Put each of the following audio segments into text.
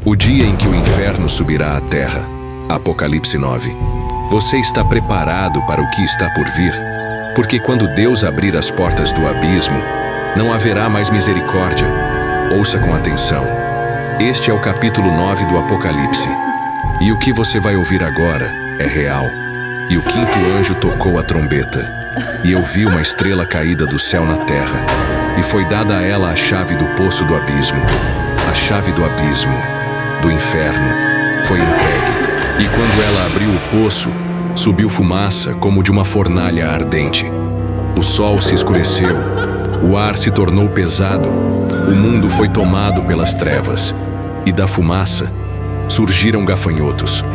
O dia em que o inferno subirá à terra. Apocalipse 9. Você está preparado para o que está por vir? Porque quando Deus abrir as portas do abismo, não haverá mais misericórdia. Ouça com atenção. Este é o capítulo 9 do Apocalipse. E o que você vai ouvir agora é real. E o quinto anjo tocou a trombeta. E eu vi uma estrela caída do céu na terra. E foi dada a ela a chave do poço do abismo. A chave do abismo, do inferno, foi entregue. E quando ela abriu o poço, subiu fumaça como de uma fornalha ardente. O sol se escureceu, o ar se tornou pesado, o mundo foi tomado pelas trevas. E da fumaça surgiram gafanhotos.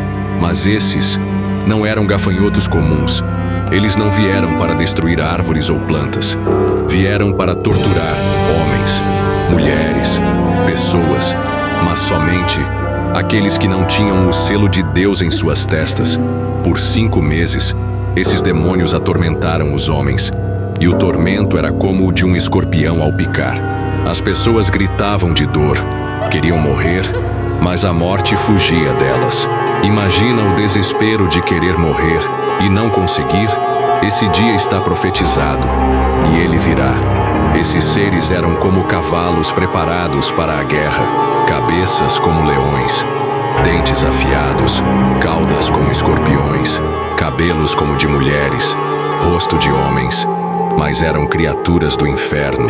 Mas esses não eram gafanhotos comuns. Eles não vieram para destruir árvores ou plantas. Vieram para torturar homens, mulheres, pessoas, mas somente aqueles que não tinham o selo de Deus em suas testas. Por 5 meses, esses demônios atormentaram os homens, e o tormento era como o de um escorpião ao picar. As pessoas gritavam de dor, queriam morrer, mas a morte fugia delas. Imagina o desespero de querer morrer e não conseguir? Esse dia está profetizado, e ele virá. Esses seres eram como cavalos preparados para a guerra, cabeças como leões, dentes afiados, caudas como escorpiões, cabelos como de mulheres, rosto de homens, mas eram criaturas do inferno,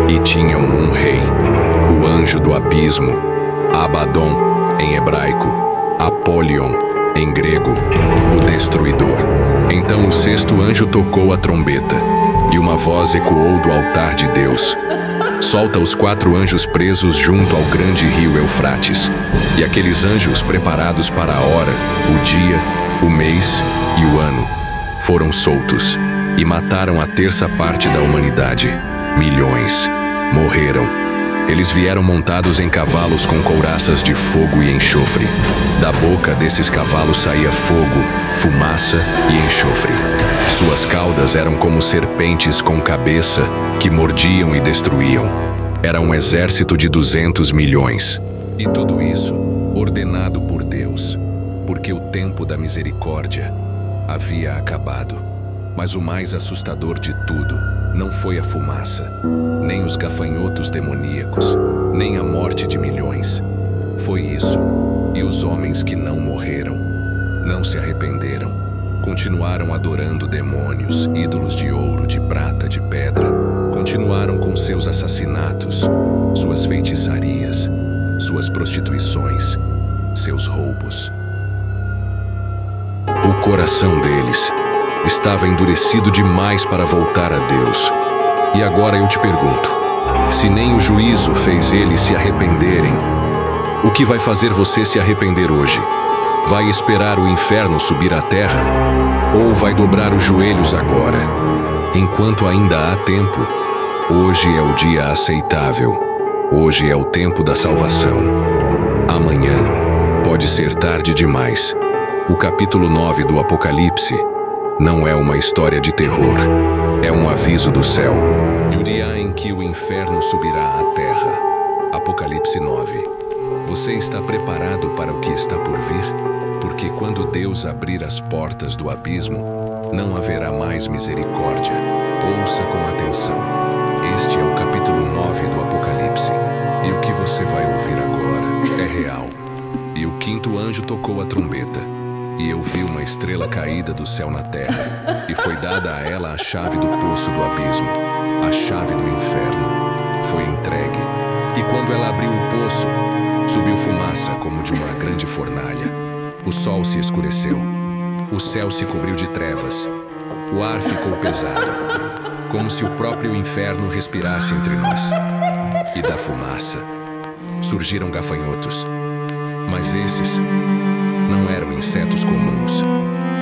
e tinham um rei, o anjo do abismo, Abaddon em hebraico, Apolion em grego, o destruidor. Então o sexto anjo tocou a trombeta, e uma voz ecoou do altar de Deus. Solta os 4 anjos presos junto ao grande rio Eufrates. E aqueles anjos preparados para a hora, o dia, o mês e o ano, foram soltos e mataram a 1/3 parte da humanidade. Milhões morreram. Eles vieram montados em cavalos com couraças de fogo e enxofre. Da boca desses cavalos saía fogo, fumaça e enxofre. Suas caudas eram como serpentes com cabeça que mordiam e destruíam. Era um exército de 200 milhões. E tudo isso ordenado por Deus, porque o tempo da misericórdia havia acabado. Mas o mais assustador de tudo não foi a fumaça, nem os gafanhotos demoníacos, nem a morte de milhões. Foi isso, e os homens que não morreram, não se arrependeram, continuaram adorando demônios, ídolos de ouro, de prata, de pedra, continuaram com seus assassinatos, suas feitiçarias, suas prostituições, seus roubos. O coração deles estava endurecido demais para voltar a Deus. E agora eu te pergunto, se nem o juízo fez eles se arrependerem, o que vai fazer você se arrepender hoje? Vai esperar o inferno subir à terra? Ou vai dobrar os joelhos agora? Enquanto ainda há tempo, hoje é o dia aceitável. Hoje é o tempo da salvação. Amanhã pode ser tarde demais. O capítulo 9 do Apocalipse não é uma história de terror, é um aviso do céu. E o dia em que o inferno subirá à terra. Apocalipse 9. Você está preparado para o que está por vir? Porque quando Deus abrir as portas do abismo, não haverá mais misericórdia. Ouça com atenção. Este é o capítulo 9 do Apocalipse. E o que você vai ouvir agora é real. E o quinto anjo tocou a trombeta. E eu vi uma estrela caída do céu na terra, e foi dada a ela a chave do poço do abismo, a chave do inferno, foi entregue. E quando ela abriu o poço, subiu fumaça como de uma grande fornalha. O sol se escureceu, o céu se cobriu de trevas, o ar ficou pesado, como se o próprio inferno respirasse entre nós. E da fumaça surgiram gafanhotos, mas esses não eram insetos comuns.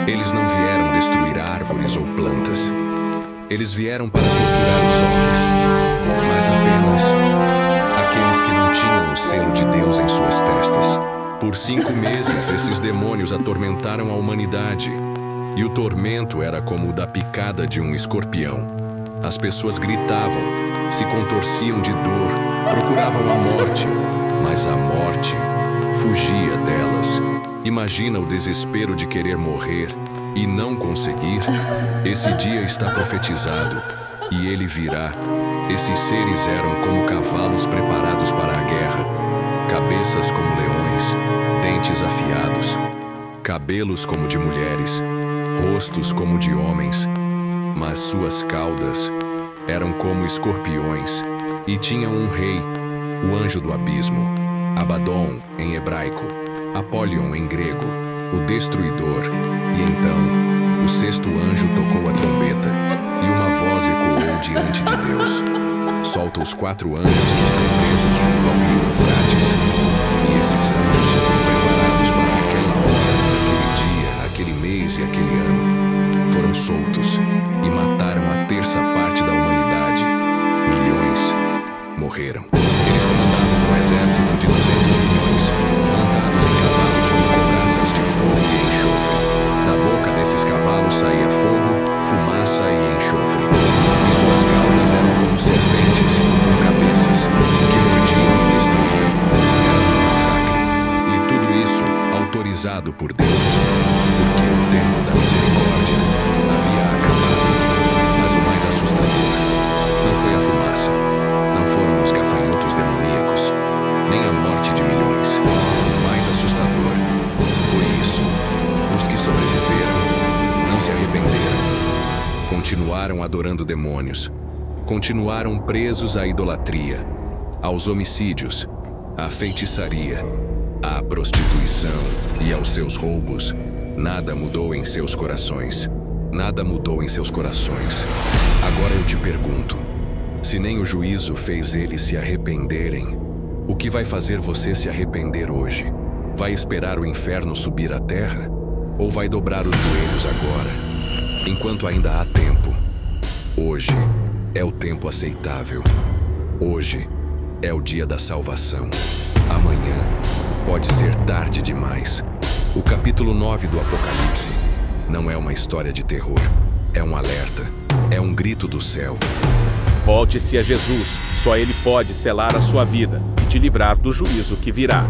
Eles não vieram destruir árvores ou plantas. Eles vieram para torturar os homens, mas apenas aqueles que não tinham o selo de Deus em suas testas. Por 5 meses, esses demônios atormentaram a humanidade, e o tormento era como o da picada de um escorpião. As pessoas gritavam, se contorciam de dor, procuravam a morte, mas a morte fugia delas. Imagina o desespero de querer morrer e não conseguir. Esse dia está profetizado e ele virá. Esses seres eram como cavalos preparados para a guerra, cabeças como leões, dentes afiados, cabelos como de mulheres, rostos como de homens, mas suas caudas eram como escorpiões, e tinham um rei, o anjo do abismo, Abaddon em hebraico, Apollyon em grego, o destruidor. E então, o sexto anjo tocou a trombeta, e uma voz ecoou diante de Deus. Solta os 4 anjos que estão presos junto ao rio Eufrates. E esses anjos foram preparados para aquela hora, aquele dia, aquele mês e aquele ano. Foram soltos e mataram a terça parte da humanidade. Milhões morreram. Eles comandavam um exército de 200 milhões, montados em cavalos com couraças de fogo e enxofre. Da boca desses cavalos saía fogo, fumaça e enxofre. E suas caudas eram como serpentes, com cabeças, que mordiam e destruíam. Era um massacre. E tudo isso autorizado por Deus, porque o tempo da misericórdia havia acabado. Mas o mais assustador não foi a fumaça, não foram os gafanhotos demoníacos, nem a morte de milhões. O mais assustador foi isso. Os que sobreviveram não se arrependeram. Continuaram adorando demônios. Continuaram presos à idolatria, aos homicídios, à feitiçaria, à prostituição e aos seus roubos. Nada mudou em seus corações. Nada mudou em seus corações. Agora eu te pergunto, se nem o juízo fez eles se arrependerem, o que vai fazer você se arrepender hoje? Vai esperar o inferno subir à terra? Ou vai dobrar os joelhos agora, enquanto ainda há tempo? Hoje é o tempo aceitável. Hoje é o dia da salvação. Amanhã pode ser tarde demais. O capítulo 9 do Apocalipse não é uma história de terror. É um alerta. É um grito do céu. Volte-se a Jesus. Só Ele pode selar a sua vida e te livrar do juízo que virá.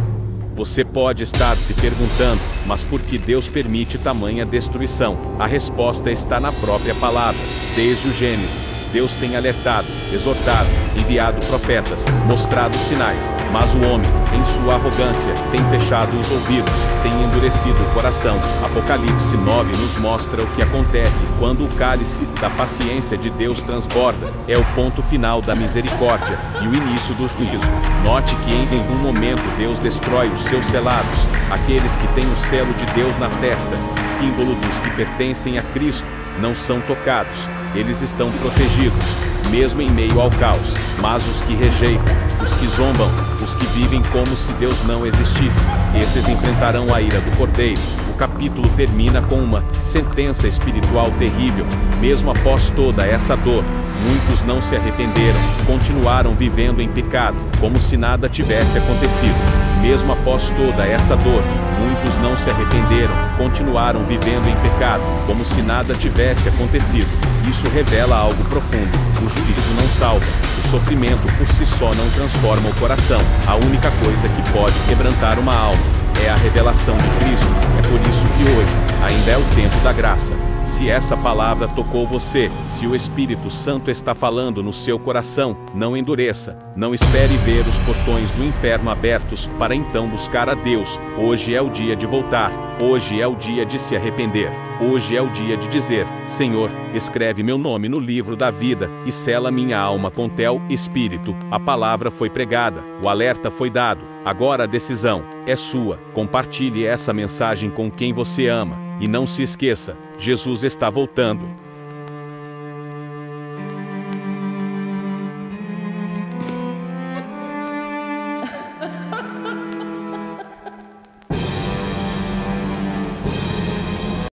Você pode estar se perguntando, mas por que Deus permite tamanha destruição? A resposta está na própria palavra. Desde o Gênesis, Deus tem alertado, exortado, enviado profetas, mostrado sinais, mas o homem, em sua arrogância, tem fechado os ouvidos, tem endurecido o coração. Apocalipse 9 nos mostra o que acontece quando o cálice da paciência de Deus transborda. É o ponto final da misericórdia e o início do juízo. Note que em nenhum momento Deus destrói os seus selados, aqueles que têm o selo de Deus na testa, símbolo dos que pertencem a Cristo, não são tocados. Eles estão protegidos, mesmo em meio ao caos. Mas os que rejeitam, os que zombam, os que vivem como se Deus não existisse, esses enfrentarão a ira do Cordeiro. O capítulo termina com uma sentença espiritual terrível. Mesmo após toda essa dor, muitos não se arrependeram, continuaram vivendo em pecado, como se nada tivesse acontecido. Mesmo após toda essa dor, muitos não se arrependeram, continuaram vivendo em pecado, como se nada tivesse acontecido. Isso revela algo profundo. O juízo não salva. O sofrimento por si só não transforma o coração. A única coisa que pode quebrantar uma alma é a revelação de Cristo. É por isso que hoje ainda é o tempo da graça. Se essa palavra tocou você, se o Espírito Santo está falando no seu coração, não endureça. Não espere ver os portões do inferno abertos para então buscar a Deus. Hoje é o dia de voltar. Hoje é o dia de se arrepender. Hoje é o dia de dizer: Senhor, escreve meu nome no livro da vida e sela minha alma com teu Espírito. A palavra foi pregada, o alerta foi dado. Agora a decisão é sua. Compartilhe essa mensagem com quem você ama. E não se esqueça, Jesus está voltando.